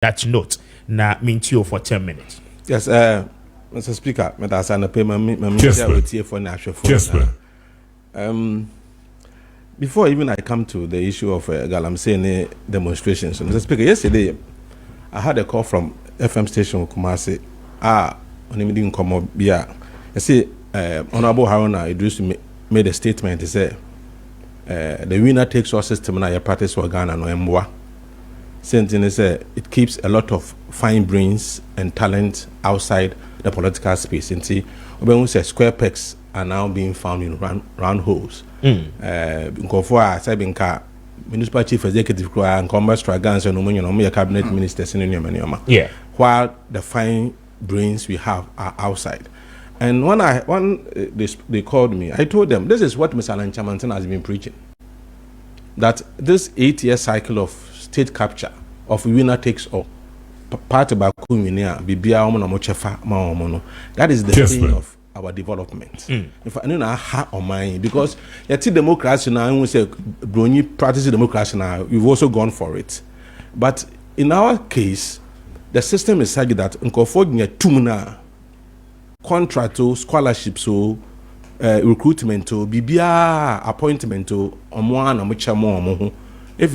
that note. Na mintio for 10 minutes. Yes, Mr. Speaker, that's an payment for national. Before even I come to the issue of Galamsey demonstrations, Mr. Speaker, yesterday I had a call from FM station Kumasi. On didn't come up. Yeah, I see. Honorable Haruna Idris made a statement. He said, "The winner takes all system na your practice for Ghana no emwa." Saying it keeps a lot of fine brains and talent outside the political space. And see, when we say square pegs are now being found in round holes. Municipal chief executive and commerce stragans and cabinet ministers in yeah. While the fine brains we have are outside. And when they called me, I told them this is what Mr. Alan Chamanton has been preaching. That this 8-year cycle of state capture of winner takes all, part about that is the thing of our development. If I know how or mine, because yet democracy now, we say Bruni practicing democracy now, we've also gone for it. But in our case, the system is such that Nkofognya tumna contract to scholarship so recruitment to bibia appointment to if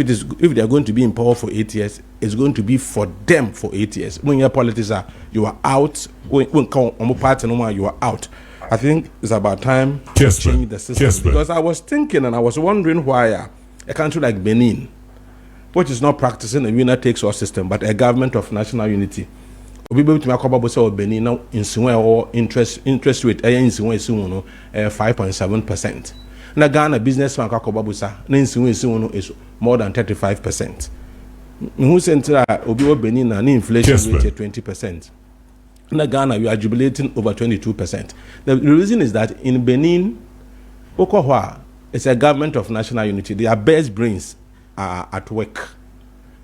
they are going to be in power for 8 years, it's going to be for them for 8 years. When your politics are, you are out. When party no more, you are out. I think it's about time to change the system. Because I was thinking and I was wondering why a country like Benin, which is not practicing a winner takes all system, but a government of national unity, we be able to make about Benin now in or interest rate 5.7%. Na Ghana businessman kakobabusa na nsiwe is more than 35%. Who central obi Benin na inflation rate 20%. Na Ghana we are jubilating over 22%. The reason is that in Benin, Okohwa is a government of national unity. Their best brains are at work.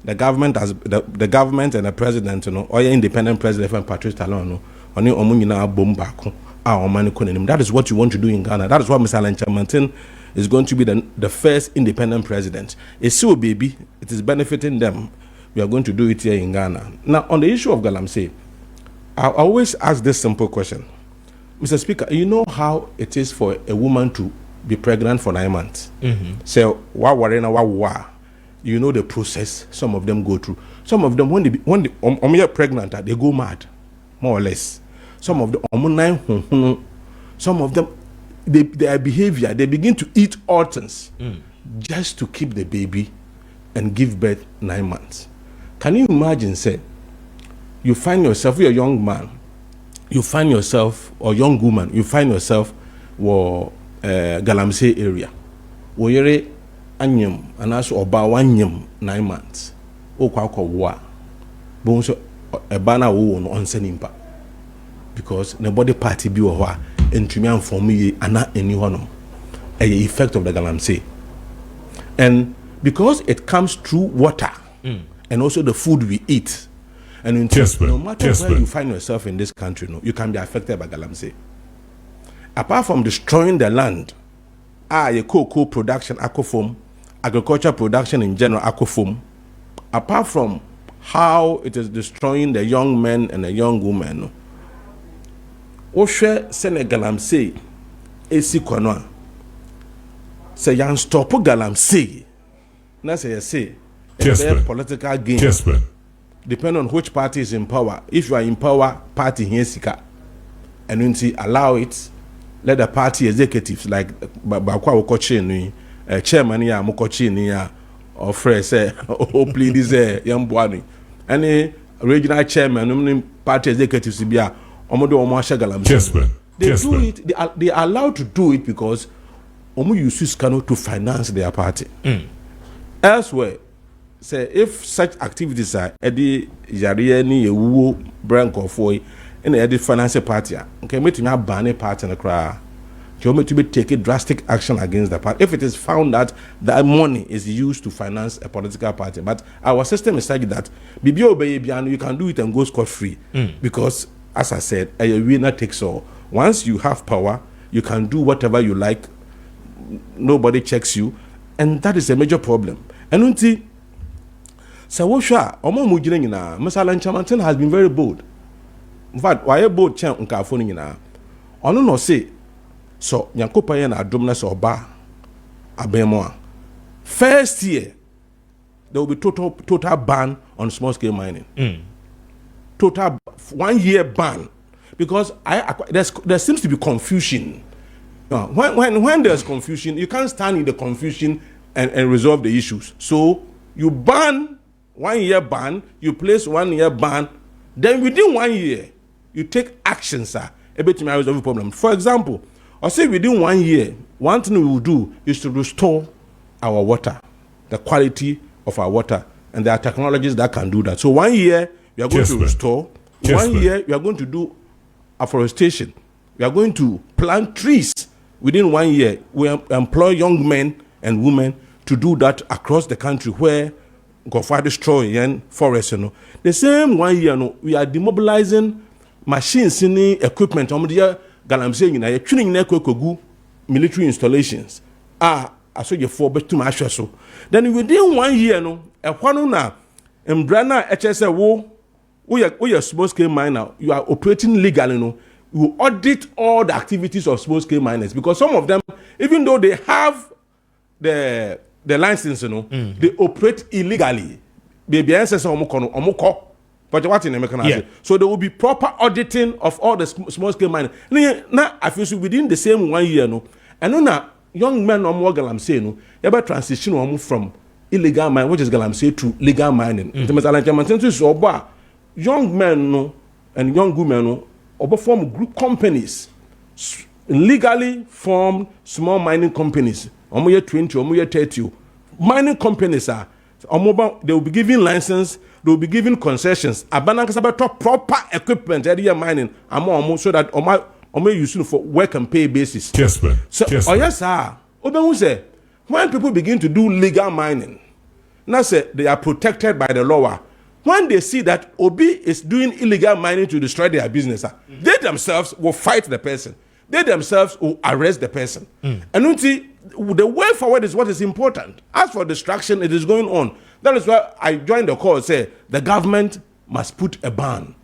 The government the government and the president, or independent president from Patrice Talon, oni omunyina bombako. That is what you want to do in Ghana. That is why Mr. Alan Chamanton is going to be the first independent president. It's so baby, it is benefiting them. We are going to do it here in Ghana. Now, on the issue of Galamsey, I always ask this simple question. Mr. Speaker, you know how it is for a woman to be pregnant for 9 months? So, you know the process some of them go through. Some of them, when they are pregnant, they go mad, more or less. Some of them, their behavior, they begin to eat all things just to keep the baby and give birth 9 months. Can you imagine, say, you find yourself, you're a young man, you find yourself, or young woman, you find yourself, Galamsey area, where you're anyam, and also about 1 9 months, wa, bonso, a banner on senimpa. Because nobody party be or and to for me and not anyone a effect of the Galamsey. And because it comes through water and also the food we eat, and no matter where you find yourself in this country, you can be affected by Galamsey. Apart from destroying the land, a cocoa production, aquaform, agriculture production in general, aquaform, apart from how it is destroying the young men and the young women. Oshe Galamsey esi kwanoa se yan stop Galamsey na say political game depend on which party is in power. If you are in power, party here sika and until allow it, let the party executives like Bakwa Okoche ni chairman ya Mokoche ni ya or friend say oh please this young boy any regional chairman party executives bia they do it. They are allowed to do it because use cannot to finance their party. Elsewhere, say if such activities are Eddie Yariani, Ewu, Branco for any Eddie financial party, okay, making a banner party in the crowd. You want to be taking drastic action against the party if it is found that that money is used to finance a political party. But our system is like that. You can do it and go scot free because. As I said, a winner takes all. Once you have power, you can do whatever you like. Nobody checks you. And that is a major problem. And until So what sure, Omo Mujin na Masala Chamantin has been very bold. In fact, why a bold champ unkafoni na. Ono no say so Yankopa yen adumness or bar abemoa. First year there will be total ban on small scale mining. Total 1 year ban, because there seems to be confusion. When there's confusion, you can't stand in the confusion and resolve the issues. So you ban 1 year ban, you place 1 year ban, then within 1 year you take action, sir. A bit to resolve the problem. For example, I say within 1 year, one thing we will do is to restore our water, the quality of our water, and there are technologies that can do that. So 1 year we are going to restore. 1 year we are going to do afforestation. We are going to plant trees. Within 1 year, we employ young men and women to do that across the country where go for destroying forests. The same 1 year, we are demobilizing machines in equipment. Military installations. I saw you for but too much so. Then within 1 year, a Juanuna and Brana HSA we are small scale miner, you are operating legally, you audit all the activities of small scale miners, because some of them, even though they have the license, they operate illegally. But what in American? So there will be proper auditing of all the small scale mining. Now, I feel within the same 1 year, and now young men or more galamsey, you ever transition from illegal mining, which is galamsey, to legal mining. Young men and young women form group companies, legally formed small mining companies. 20, 30 mining companies are. They will be given license. They will be given concessions. Proper equipment area mining. So that use for work and pay basis. Kessben. So, yes, sir. When people begin to do legal mining, now say they are protected by the law. When they see that Obi is doing illegal mining to destroy their business, they themselves will fight the person. They themselves will arrest the person. And the way forward is what is important. As for distraction, it is going on. That is why I joined the call, say the government must put a ban.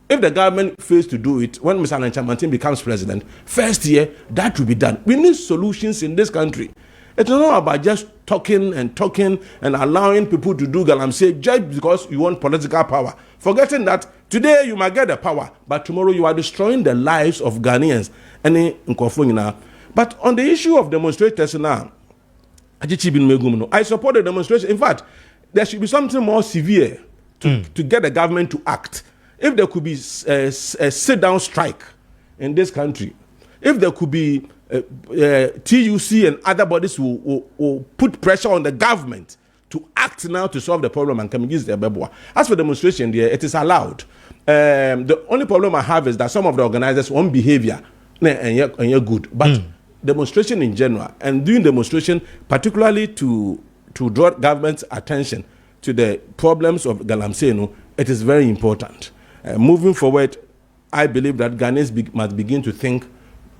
If the government fails to do it, when Mr. Chamantin becomes president, first year, that will be done. We need solutions in this country. It's not about just talking and allowing people to do galamsey just because you want political power. Forgetting that today you might get the power, but tomorrow you are destroying the lives of Ghanaians. But on the issue of demonstrators now, I support the demonstration. In fact, there should be something more severe to get the government to act. If there could be a sit-down strike in this country, if there could be TUC and other bodies will put pressure on the government to act now to solve the problem and come use the bebwa. As for demonstration, there it is allowed. The only problem I have is that some of the organizers want behavior and you're good, but demonstration in general and doing demonstration particularly to draw government's attention to the problems of galamsey, it is very important. Moving forward, I believe that Ghanaians must begin to think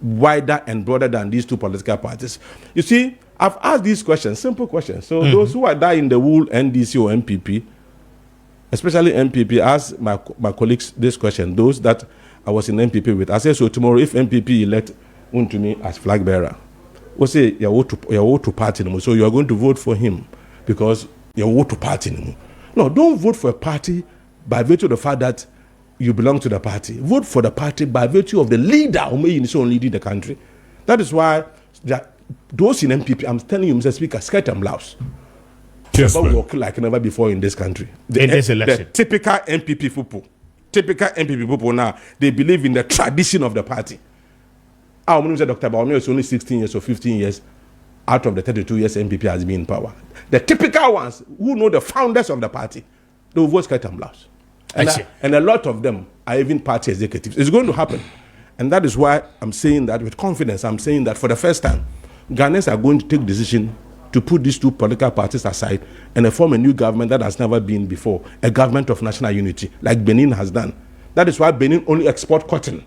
wider and broader than these two political parties. You see, I've asked these questions, simple questions. So those who are there in the wool, NDC or MPP, especially MPP, ask my colleagues this question, those that I was in MPP with. I say, so tomorrow, if MPP elect to me as flag bearer, we'll say, you vote to party, so you are going to vote for him because you vote to party. No, don't vote for a party by virtue of the fact that you belong to the party. Vote for the party by virtue of the leader who may lead the country. That is why those in MPP, I'm telling you, Mr. Speaker, skirt and blouse. But we work like never before in this country. In this election. The typical MPP people now, they believe in the tradition of the party. Our Minister Dr. Baumio is only 16 years or 15 years out of the 32 years MPP has been in power. The typical ones who know the founders of the party, they will vote skirt and blouse. And a lot of them are even party executives. It's going to happen. And that is why I'm saying that with confidence. I'm saying that for the first time, Ghanaians are going to take decision to put these two political parties aside and form a new government that has never been before, a government of national unity, like Benin has done. That is why Benin only export cotton.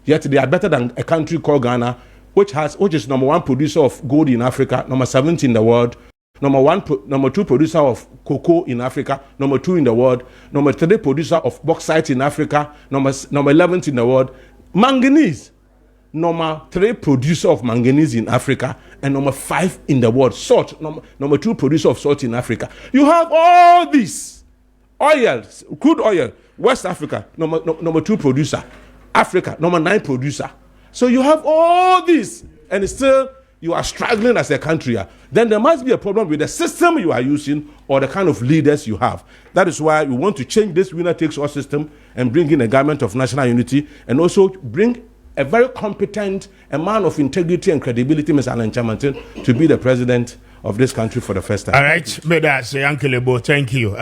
Yet they are better than a country called Ghana, which is #1 producer of gold in Africa, #17 in the world, number 2 producer of cocoa in Africa, number 2 in the world, number 3 producer of bauxite in Africa, number 11th in the world. Manganese, number 3 producer of manganese in Africa, and number 5 in the world. Salt, number 2 producer of salt in Africa. You have all these. Oil, crude oil, West Africa, number 2 producer. Africa, number 9 producer. So you have all these, and still you are struggling as a country. Then there must be a problem with the system you are using or the kind of leaders you have. That is why we want to change this winner-takes-all system and bring in a government of national unity, and also bring a very competent, a man of integrity and credibility, Mr. Alan Chamantin, to be the president of this country for the first time. All right, Uncle Ebo, thank you.